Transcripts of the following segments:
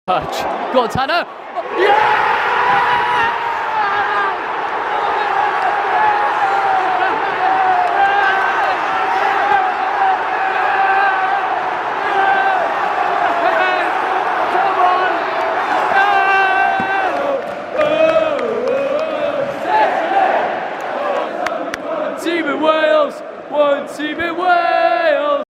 touch. Go on, Tanner. Yeah! Team in Wales, one team in Wales.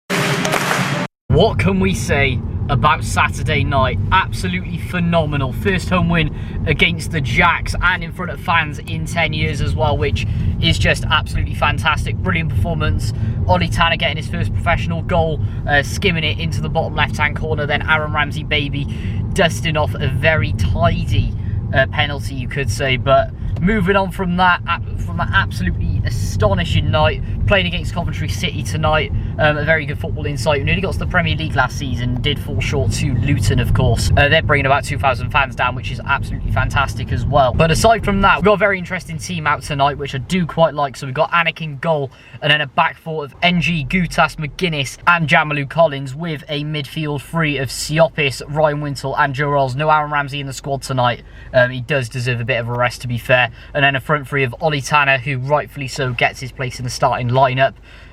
What can we say about Saturday night? Absolutely phenomenal. First home win against the Jacks and in front of fans in 10 years as well, which is just absolutely fantastic. Brilliant performance. Ollie Tanner getting his first professional goal, skimming it into the bottom left-hand corner. Then Aaron Ramsey baby dusting off a very tidy penalty, you could say. But moving on from that absolutely astonishing night, playing against Coventry City tonight, a very good football insight. We nearly got to the Premier League last season, did fall short to Luton, of course. They're bringing about 2,000 fans down, which is absolutely fantastic as well. But aside from that, we've got a very interesting team out tonight, which I do quite like. So we've got Anik in goal, and then a back four of NG, Gutas, McGuinness, and Jamalu Collins, with a midfield three of Siopis, Ryan Wintle, and Joe Rolls. No Aaron Ramsey in the squad tonight. He does deserve a bit of a rest, to be fair. And then a front three of Ollie Tanner, who rightfully so gets his place in the starting lineup.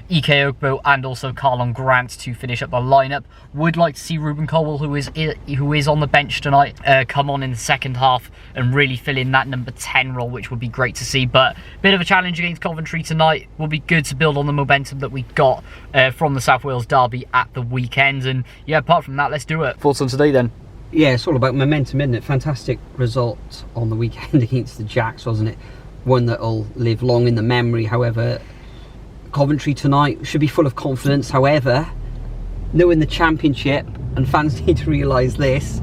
Ike Ogbo and also Carlon Grant to finish up the lineup. Would like to see Ruben Colwell, who is on the bench tonight, come on in the second half and really fill in that number 10 role, which would be great to see. But a bit of a challenge against Coventry tonight. Will be good to build on the momentum that we got from the South Wales derby at the weekend. And yeah, apart from that, let's do it. Thoughts on today then? Yeah, it's all about momentum, isn't it? Fantastic result on the weekend against the Jacks, wasn't it? One that'll live long in the memory. However, Coventry tonight should be full of confidence. However, knowing the Championship, and fans need to realise this,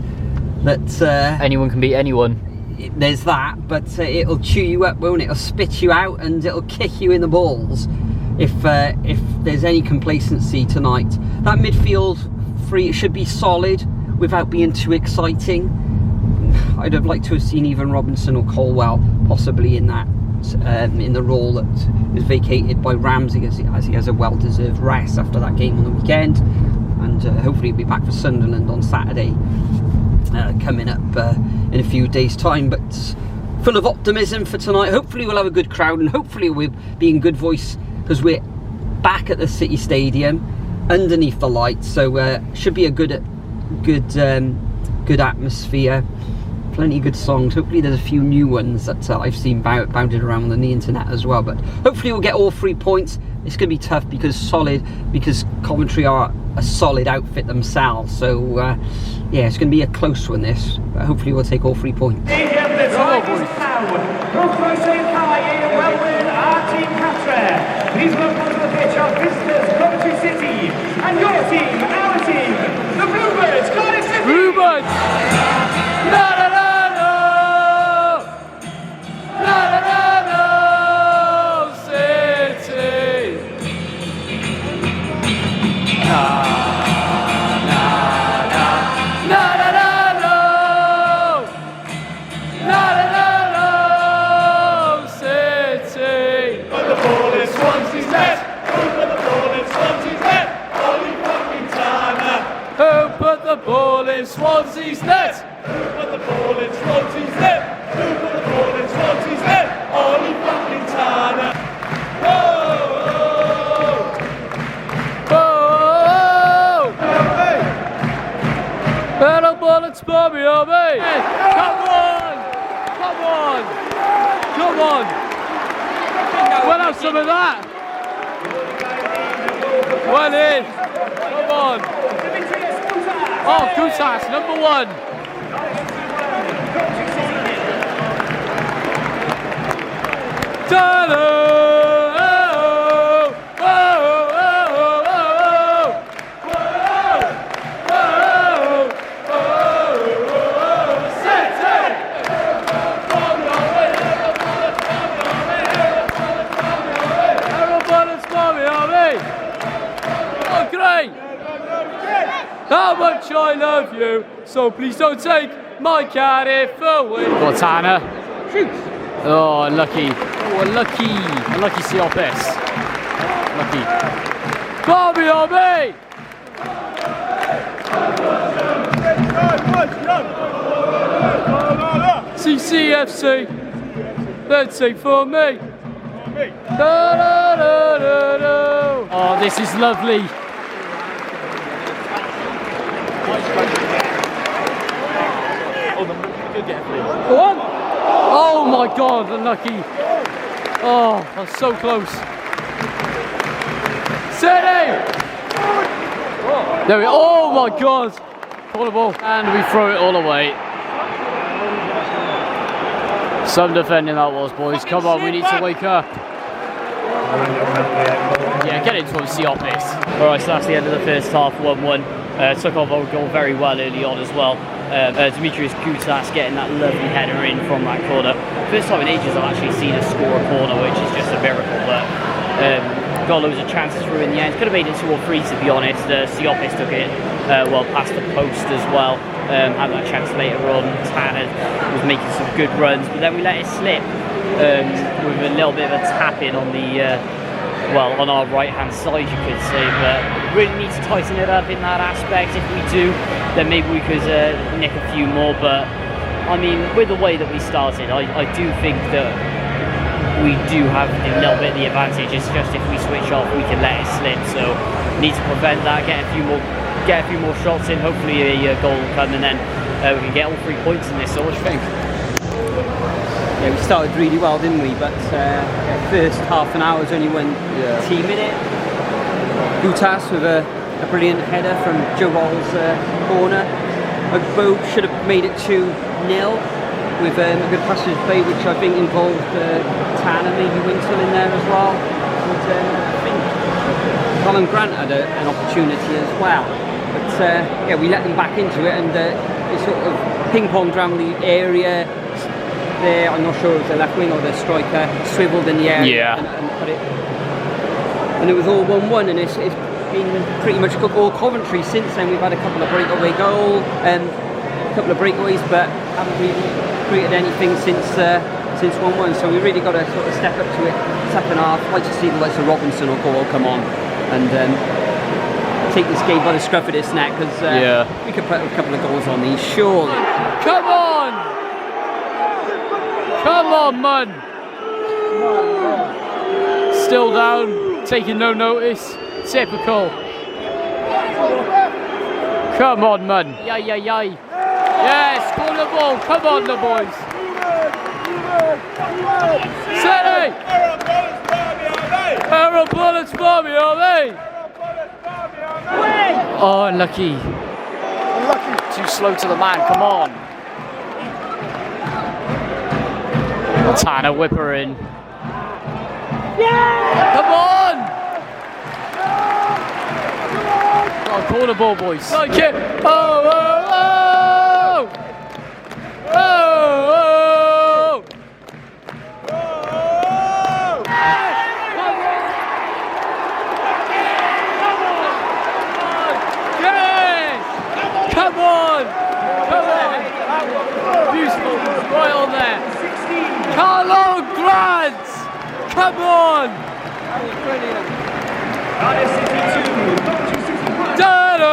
that anyone can beat anyone. There's that, but it'll chew you up, won't it? It'll spit you out and it'll kick you in the balls if there's any complacency tonight. That midfield three should be solid without being too exciting. I'd have liked to have seen even Robinson or Colwell possibly in that in the role that is vacated by Ramsey, as he has a well-deserved rest after that game on the weekend, and hopefully he'll be back for Sunderland on Saturday coming up in a few days' time. But full of optimism for tonight. Hopefully we'll have a good crowd, and hopefully we'll be in good voice because we're back at the City Stadium underneath the lights, so should be a good atmosphere. Plenty of good songs. Hopefully there's a few new ones that I've seen bounded around on the internet as well. But hopefully we'll get all 3 points. It's going to be tough because Coventry are a solid outfit themselves. So yeah, it's going to be a close one this. But hopefully we'll take all 3 points. Please welcome to the pitch our visitors, Coventry City, and your team, our team, the Bluebirds, Cardiff City. Bluebirds! No, no, no, no! No, no, no, no! City! Na, na, na. Na, na, na, no! Na, na, na, no! City! But the ball is Swansea's net. Who put the ball in Swansea's net? Ollie fucking Tanner. Who put the ball in Swansea's net? Who put the ball in Swansea's net? Who put the ball in Swansea's net? Ollie fucking Tanner. Oh! Better bullets for me, Obi! Come on! Come on! Come on! We'll have some of that! Well in! Come on! Oh, Gutas, number 1! How much I love you, so please don't take my Cardiff away. Go on, Tanner. Shoot. Oh, unlucky. Oh, unlucky. Unlucky Siopis. Lucky. Bobby on me! CFC. Let's sing for me. Da, da, da, da, da. Oh, this is lovely. Go on. Oh my God, unlucky. Oh, that's so close. Steady. There we go. Oh my God. Call the ball. And we throw it all away. Some defending that was, boys. Come on, we need to wake up. Yeah, get into the office. Alright, so that's the end of the first half, 1-1. Took off our goal very well early on as well. Demetrius Kutas getting that lovely header in from that corner. First time in ages I've actually seen us score a corner, which is just a miracle. But got loads of chances through in the end. Could have made it 2 or 3 to be honest. Siopis took it well past the post as well. Had that chance later on. Tanner was making some good runs, but then we let it slip with a little bit of a tap in on the well, on our right hand side you could say, but really need to tighten it up in that aspect. If we do, then maybe we could nick a few more, but I mean, with the way that we started, I do think that we do have a little bit of the advantage. It's just if we switch off we can let it slip, so need to prevent that, get a few more shots in, hopefully a goal will come, and then we can get all 3 points in this. So what do you think? Yeah, we started really well, didn't we? But first half an hour was only 1 team in it. Kutas with a brilliant header from Joe Roll's corner. Ogbo should have made it 2-0 with a good passage play, which I think involved Tanner, maybe Winston in there as well. And I think Colin Grant had an opportunity as well. But yeah, we let them back into it, and it sort of ping-ponged around the area. There, I'm not sure if it was the left wing or the striker, swiveled in the air and put it. And it was all 1-1, and it's been pretty much all Coventry since then. We've had a couple of breakaway goals, a couple of breakaways, but haven't really created anything since 1-1. So we really got to sort of step up to it. Second half, I'd like to see the likes of Robinson or Gore come on and take this game by the scruff of its neck, because we could put a couple of goals on these, surely. Come on! Come on, man! Still down, taking no notice. Typical. Come on, man. Yay, yay, yay. Yes, score the ball. Come on, the boys. Steady! Aaron Bullets for me, are they? Oh, unlucky. Too slow to the man, come on. Tanner whipper in. Yeah! Come on! Oh, corner ball, boys. Like it. Oh, oh, oh! Oh, oh! Yes! Come on! Come on! Beautiful. Right on there. Carlo Grant! Come on! That was brilliant. Cardiff City 2, Coventry City 1. Da-da!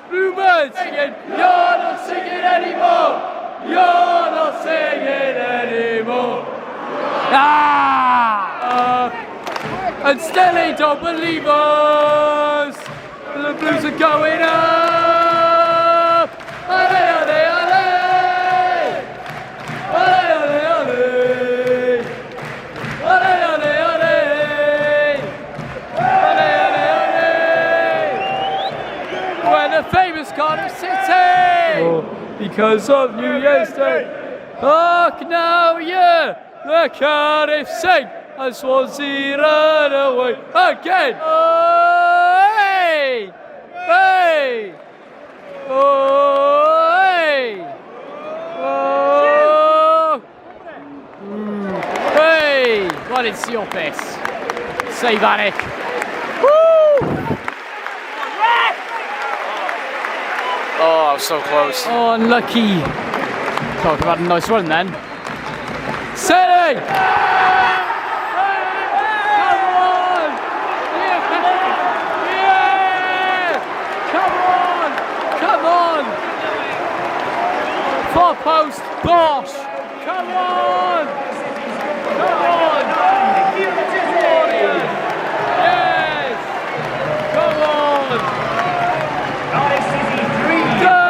Bluebirds! Singing, you're not singing anymore! You're not singing anymore! And still they don't believe us! The Blues are going up! Ole, ole, ole! Ole, ole, ole! Ole, ole, ole! Ole, ole, ole! We're the famous Cardiff City! Oh, because of New Year's Day! Hark now, yeah! The Cardiff sing! And Swansea run away again! Oh, hey! Hey! Oh, hey! Oh! Hey! What is your best? Save Anik! Woo! Oh, I was so close. Oh, unlucky. Talk about a nice run then. City! Come on! Yeah! Come on! Come on! Far post, Bosch! Come on! Come on! Yes! Come on! Cardiff City 3. Go!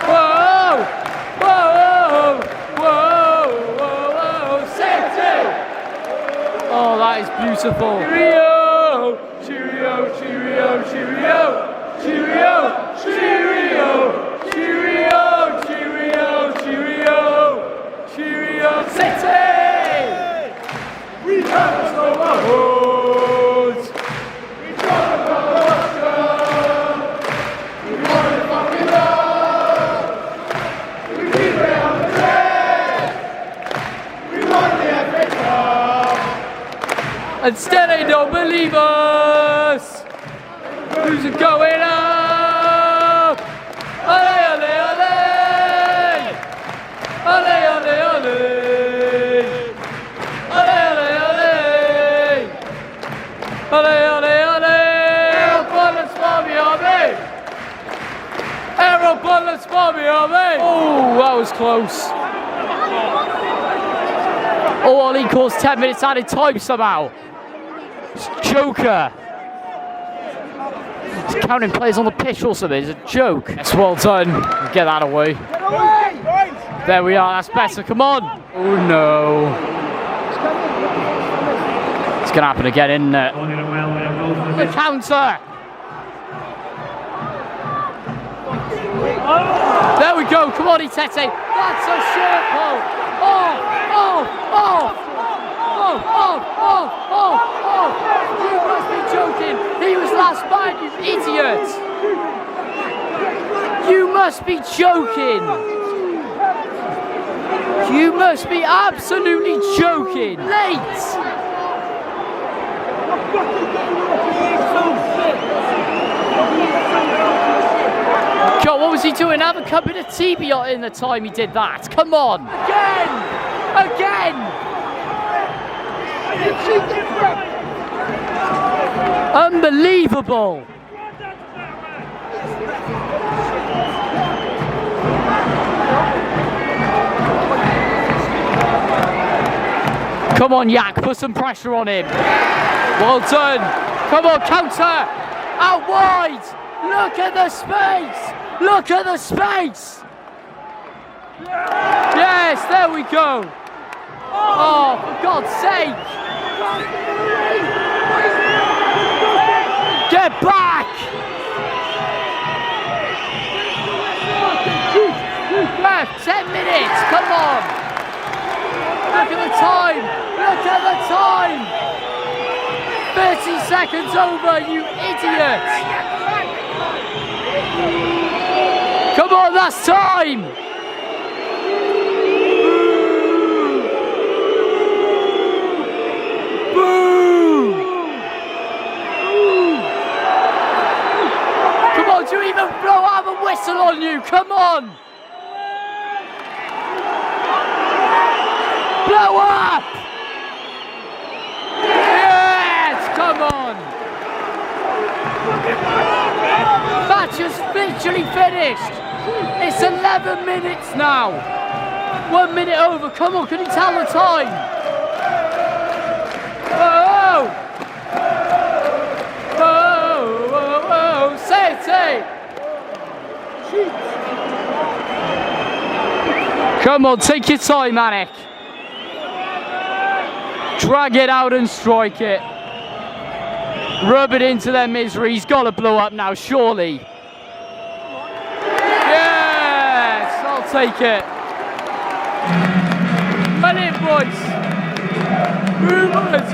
Whoa! Whoa! Whoa! Whoa! City! Oh, that is beautiful. Cheerio! Cheerio! Cheerio! Cheerio! Cheerio! Cheerio! Cheerio! Cheerio! Cheerio! Cheerio! City! We can't stop our hoods! We can't stop our ocean! We want it fucking up! We keep it on the track! We want the FA Cup! And still they don't believe us! Who's it going up? Ole, ole, ole! Ole, ole, ole! Ole, ole, ole! Ole, ole, ole! Bullets for me, army! Arrow bullets for me, army! Oh, that was close. Oh, Ollie calls 10 minutes added time somehow. It's Joker. He's counting players on the pitch or something. It's a joke. That's well done. Get that away. There we are. That's better. Come on. Oh no. It's going to happen again, isn't it? The counter. There we go. Come on, Itete. That's a short goal. Oh, oh, oh. Oh, oh, oh, oh, oh. You must be joking. He was last man, you idiot. You must be joking. You must be absolutely joking. Late. God, what was he doing? Have a cup of tea in the time he did that. Come on. Again. Again. Unbelievable. Come on, Yak, put some pressure on him. Well done. Come on, counter. Out wide. Look at the space. Look at the space. Yes, there we go. Oh, for God's sake. Get back. Left 10 minutes. Come on. Look at the time. Look at the time. 30 seconds over, you idiot. Come on, that's time. Boo! Come on, do you even blow out a whistle on you? Come on! Blow up! Yes! Come on! Match is literally finished! It's 11 minutes now! 1 minute over, come on, can you tell the time? Whoa! Whoa! Whoa! Whoa! City! Come on, take your time, Anik. Drag it out and strike it. Rub it into their misery. He's got to blow up now, surely. Yes! I'll take it. Run in, boys! Rumours!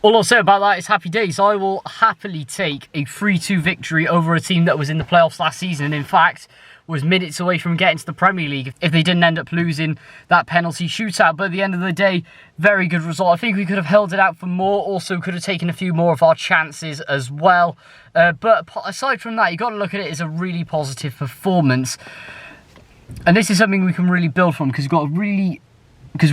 All I'll say about that is happy days. I will happily take a 3-2 victory over a team that was in the playoffs last season. And in fact, was minutes away from getting to the Premier League if they didn't end up losing that penalty shootout. But at the end of the day, very good result. I think we could have held it out for more, also could have taken a few more of our chances as well. But aside from that, you've got to look at it as a really positive performance. And this is something we can really build from, because we've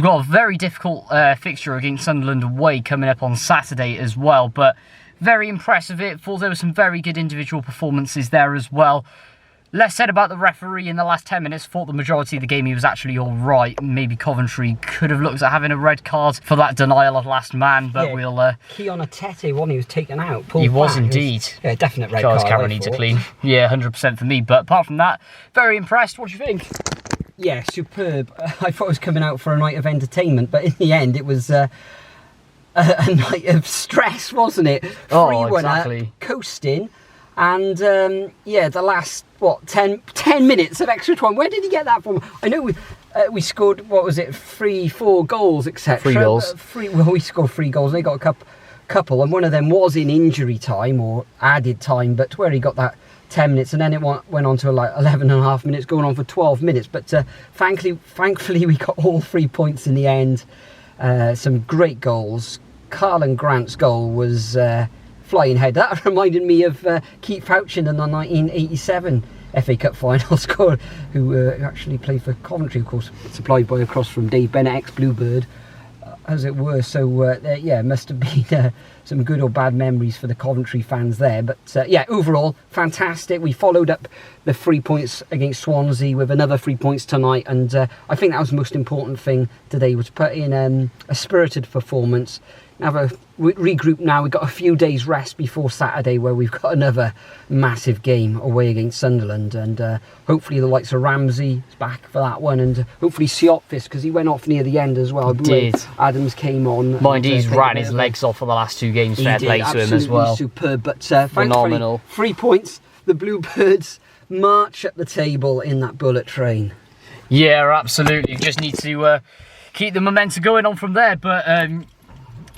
got a very difficult fixture against Sunderland away coming up on Saturday as well. But very impressive. Thought there were some very good individual performances there as well. Less said about the referee in the last 10 minutes. Thought the majority of the game he was actually all right. Maybe Coventry could have looked at having a red card for that denial of last man, but yeah, we'll... Keon Atete, one he was taken out. He was indeed. Yeah, definite red card. Cameron needs a clean. Yeah, 100% for me. But apart from that, very impressed. What do you think? Yeah, superb. I thought it was coming out for a night of entertainment, but in the end it was a night of stress, wasn't it? 3-1, exactly. Coasting. And yeah, the last, 10 minutes of extra time. Where did he get that from? I know we scored, 3-4 goals, etc. 3 goals. Well, we scored 3 goals. They got a couple, and one of them was in injury time or added time, but where he got that 10 minutes, and then it went on to like 11 and a half minutes, going on for 12 minutes. But thankfully, we got all 3 points in the end. Some great goals. Carlin Grant's goal was flying head. That reminded me of Keith Fouchin in the 1987 FA Cup final score, who actually played for Coventry, of course, supplied by across from Dave Bennett, ex-Bluebird, as it were. So yeah, must have been some good or bad memories for the Coventry fans there. But yeah, overall, fantastic. We followed up the 3 points against Swansea with another 3 points tonight, and I think that was the most important thing today, was put in a spirited performance. Have a regroup now. We've got a few days rest before Saturday, where we've got another massive game away against Sunderland, and hopefully the likes of Ramsey is back for that one, and hopefully Sioptis, because he went off near the end as well. Did. Adams came on. Mind he's ran his legs off for the last 2 games. Fair play to him as well. Superb, but phenomenal. 3 points. The Bluebirds march up the table in that bullet train. Yeah, absolutely. Just need to keep the momentum going on from there,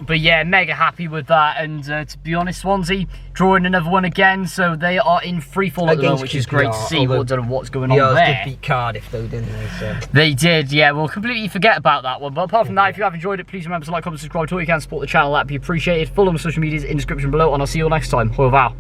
but yeah, mega happy with that. And to be honest, Swansea drawing another one again, so they are in free fall at the moment, which is great to see. Don't know what's going on there. Did beat Cardiff though, didn't they? So. They did, yeah. We'll completely forget about that one. But apart from that, if you have enjoyed it, please remember to like, comment, subscribe to all you can, support the channel. That'd be appreciated. Follow my social medias in the description below, and I'll see you all next time. Au revoir.